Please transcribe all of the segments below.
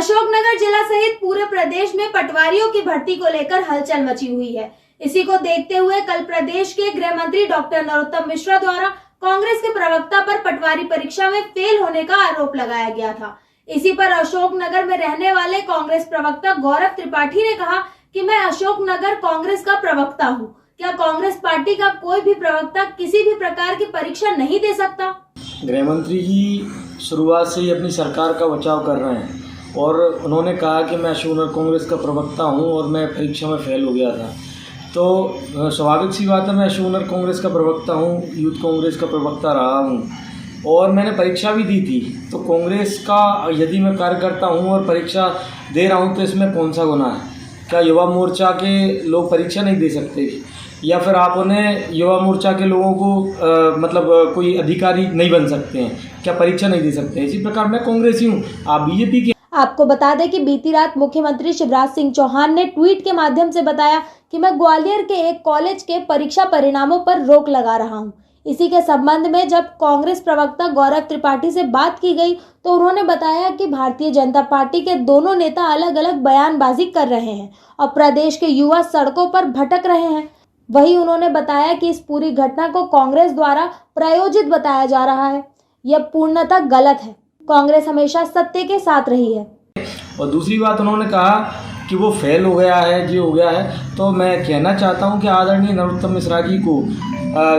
अशोकनगर जिला सहित पूरे प्रदेश में पटवारियों की भर्ती को लेकर हलचल मची हुई है। इसी को देखते हुए कल प्रदेश के गृह मंत्री डॉक्टर नरोत्तम मिश्रा द्वारा कांग्रेस के प्रवक्ता पर पटवारी परीक्षा में फेल होने का आरोप लगाया गया था। इसी पर अशोकनगर में रहने वाले कांग्रेस प्रवक्ता गौरव त्रिपाठी ने कहा कि मैं अशोकनगर कांग्रेस का प्रवक्ता हूं। क्या कांग्रेस पार्टी का कोई भी प्रवक्ता किसी भी प्रकार की परीक्षा नहीं दे सकता? गृह मंत्री जी शुरुआत से ही अपनी सरकार का बचाव कर रहे हैं और उन्होंने कहा कि मैं अशोकनगर कांग्रेस का प्रवक्ता हूं और मैं परीक्षा में फेल हो गया था। तो स्वाभाविक सी बात है, मैं अशोकनगर कांग्रेस का प्रवक्ता हूं, यूथ कांग्रेस का प्रवक्ता रहा हूं और मैंने परीक्षा भी दी थी। तो कांग्रेस का यदि मैं कार्यकर्ता हूं और परीक्षा दे रहा हूं तो इसमें कौन सा गुनाह है? क्या युवा मोर्चा के लोग परीक्षा नहीं दे सकते या फिर आप उन्हें युवा मोर्चा के लोगों को कोई अधिकारी नहीं बन सकते हैं? क्या परीक्षा नहीं दे सकते? इसी प्रकार मैं कांग्रेसी हूँ, आप बीजेपी के। आपको बता दें कि बीती रात मुख्यमंत्री शिवराज सिंह चौहान ने ट्वीट के माध्यम से बताया कि मैं ग्वालियर के एक कॉलेज के परीक्षा परिणामों पर रोक लगा रहा हूं। इसी के संबंध में जब कांग्रेस प्रवक्ता गौरव त्रिपाठी से बात की गई तो उन्होंने बताया कि भारतीय जनता पार्टी के दोनों नेता अलग अलग बयानबाजी कर रहे हैं और प्रदेश के युवा सड़कों पर भटक रहे हैं। वहीं उन्होंने बताया कि इस पूरी घटना को कांग्रेस द्वारा प्रायोजित बताया जा रहा है। यह पूर्णतः गलत है। कांग्रेस हमेशा सत्य के साथ रही है। और दूसरी बात उन्होंने कहा कि वो फेल हो गया है, जो हो गया है। तो मैं कहना चाहता हूं कि आदरणीय नरोत्तम मिश्रा जी को,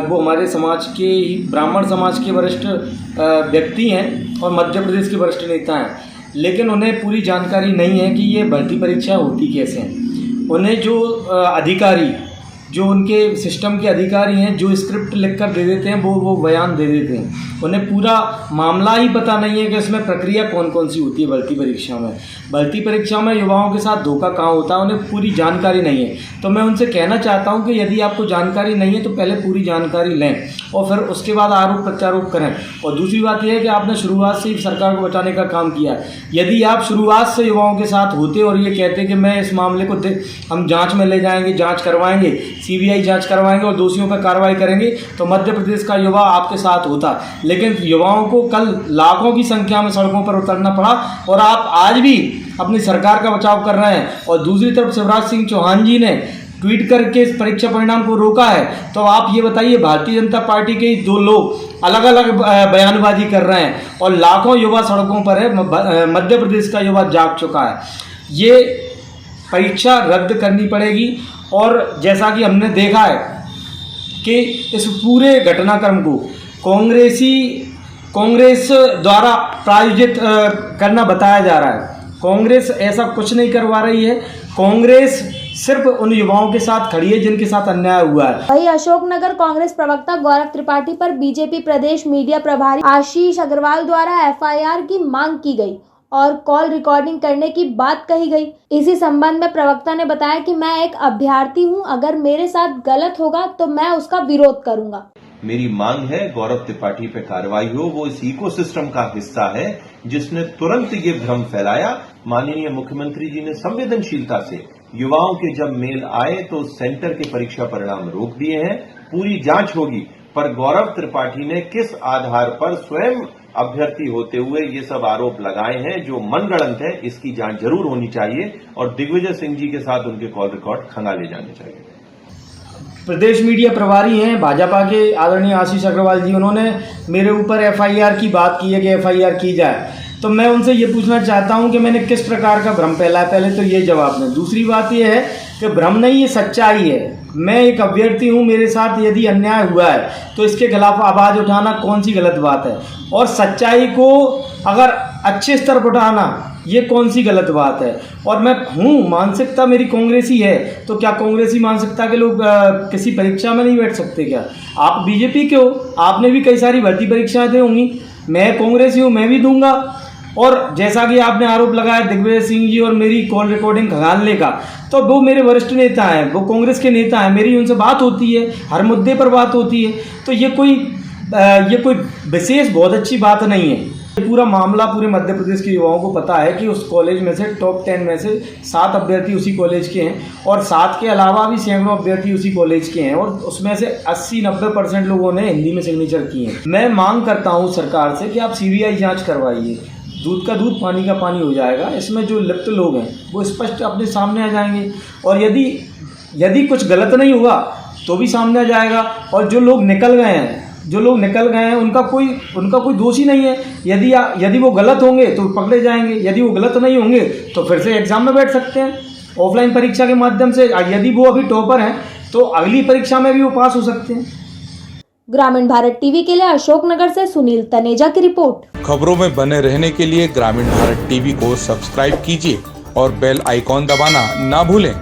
वो हमारे समाज के ही ब्राह्मण समाज के वरिष्ठ व्यक्ति हैं और मध्य प्रदेश के वरिष्ठ नेता हैं, लेकिन उन्हें पूरी जानकारी नहीं है कि ये भर्ती परीक्षा होती कैसे हैं। उन्हें जो अधिकारी, जो उनके सिस्टम के अधिकारी हैं, जो स्क्रिप्ट लिखकर दे देते हैं वो बयान दे देते हैं। उन्हें पूरा मामला ही पता नहीं है कि इसमें प्रक्रिया कौन कौन सी होती है भर्ती परीक्षा में। भर्ती परीक्षा में युवाओं के साथ धोखा कहाँ होता है, उन्हें पूरी जानकारी नहीं है। तो मैं उनसे कहना चाहता हूं कि यदि आपको जानकारी नहीं है तो पहले पूरी जानकारी लें और फिर उसके बाद आरोप प्रत्यारोप करें। और दूसरी बात यह है कि आपने शुरुआत से ही सरकार को बचाने का काम किया है। यदि आप शुरुआत से युवाओं के साथ होते और ये कहते कि मैं इस मामले को हम जाँच में ले जाएंगे, जाँच करवाएंगे, सीबीआई जांच करवाएंगे और दोषियों पर कार्रवाई करेंगे, तो मध्य प्रदेश का युवा आपके साथ होता। लेकिन युवाओं को कल लाखों की संख्या में सड़कों पर उतरना पड़ा और आप आज भी अपनी सरकार का बचाव कर रहे हैं। और दूसरी तरफ शिवराज सिंह चौहान जी ने ट्वीट करके इस परीक्षा परिणाम को रोका है। तो आप ये बताइए, भारतीय जनता पार्टी के दो लोग अलग अलग बयानबाजी कर रहे हैं और लाखों युवा सड़कों पर है। मध्य प्रदेश का युवा जाग चुका है। ये परीक्षा रद्द करनी पड़ेगी। और जैसा कि हमने देखा है कि इस पूरे घटनाक्रम को कांग्रेस द्वारा प्रायोजित करना बताया जा रहा है। कांग्रेस ऐसा कुछ नहीं करवा रही है। कांग्रेस सिर्फ उन युवाओं के साथ खड़ी है जिनके साथ अन्याय हुआ है। वहीं अशोकनगर कांग्रेस प्रवक्ता गौरव त्रिपाठी पर बीजेपी प्रदेश मीडिया प्रभारी आशीष अग्रवाल द्वारा एफआईआर की मांग की गई और कॉल रिकॉर्डिंग करने की बात कही गई। इसी संबंध में प्रवक्ता ने बताया कि मैं एक अभ्यर्थी हूं, अगर मेरे साथ गलत होगा तो मैं उसका विरोध करूंगा। मेरी मांग है गौरव त्रिपाठी पे कार्रवाई हो। वो इस इकोसिस्टम का हिस्सा है जिसने तुरंत ये भ्रम फैलाया। माननीय मुख्यमंत्री जी ने संवेदनशीलता से युवाओं के जब मेल आए तो सेंटर के परीक्षा परिणाम रोक दिए हैं। पूरी जांच होगी, पर गौरव त्रिपाठी ने किस आधार पर स्वयं अभ्यर्थी होते हुए ये सब आरोप लगाए हैं जो मनगढ़ंत है, इसकी जांच जरूर होनी चाहिए और दिग्विजय सिंह जी के साथ उनके कॉल रिकॉर्ड खंगाले जाने चाहिए। प्रदेश मीडिया प्रभारी हैं भाजपा के आदरणीय आशीष अग्रवाल जी, उन्होंने मेरे ऊपर एफआईआर की बात की है कि एफआईआर की जाए। तो मैं उनसे ये पूछना चाहता हूं कि मैंने किस प्रकार का भ्रम फैलाया। पहले तो ये जवाब दें। दूसरी बात ये है कि भ्रम नहीं, ये सच्चाई है। मैं एक अभ्यर्थी हूं, मेरे साथ यदि अन्याय हुआ है तो इसके खिलाफ आवाज उठाना कौन सी गलत बात है? और सच्चाई को अगर अच्छे स्तर पर उठाना ये कौन सी गलत बात है? और मैं हूँ, मानसिकता मेरी कांग्रेसी है, तो क्या कांग्रेसी मानसिकता के लोग किसी परीक्षा में नहीं बैठ सकते क्या? आप बीजेपी के हो, आपने भी कई सारी भर्ती परीक्षाएं दी होंगी। मैं कांग्रेसी हूँ, मैं भी दूंगा। और जैसा कि आपने आरोप लगाया दिग्विजय सिंह जी और मेरी कॉल रिकॉर्डिंग खंगालने का, तो वो मेरे वरिष्ठ नेता हैं, वो कांग्रेस के नेता हैं, मेरी उनसे बात होती है, हर मुद्दे पर बात होती है। तो ये कोई विशेष बहुत अच्छी बात नहीं है। ये पूरा मामला पूरे मध्य प्रदेश के युवाओं को पता है कि उस कॉलेज में से टॉप 10 में से 7 अभ्यर्थी उसी कॉलेज के हैं और 7 के अलावा भी सैकड़ों अभ्यर्थी उसी कॉलेज के हैं और उसमें से 80-90% लोगों ने हिंदी में सिग्नेचर किए हैं। मैं मांग करता हूं सरकार से कि आप सीबीआई जांच करवाइए, दूध का दूध पानी का पानी हो जाएगा। इसमें जो लिप्त लोग हैं वो स्पष्ट अपने सामने आ जाएंगे, और यदि कुछ गलत नहीं हुआ तो भी सामने आ जाएगा। और जो लोग निकल गए हैं उनका कोई दोष ही नहीं है। यदि वो गलत होंगे तो पकड़े जाएंगे, यदि वो गलत नहीं होंगे तो फिर से एग्जाम में बैठ सकते हैं ऑफलाइन परीक्षा के माध्यम से। यदि वो अभी टॉपर हैं तो अगली परीक्षा में भी वो पास हो सकते हैं। ग्रामीण भारत टीवी के लिए अशोकनगर से सुनील तनेजा की रिपोर्ट। खबरों में बने रहने के लिए ग्रामीण भारत टीवी को सब्सक्राइब कीजिए और बेल आइकॉन दबाना ना भूलें।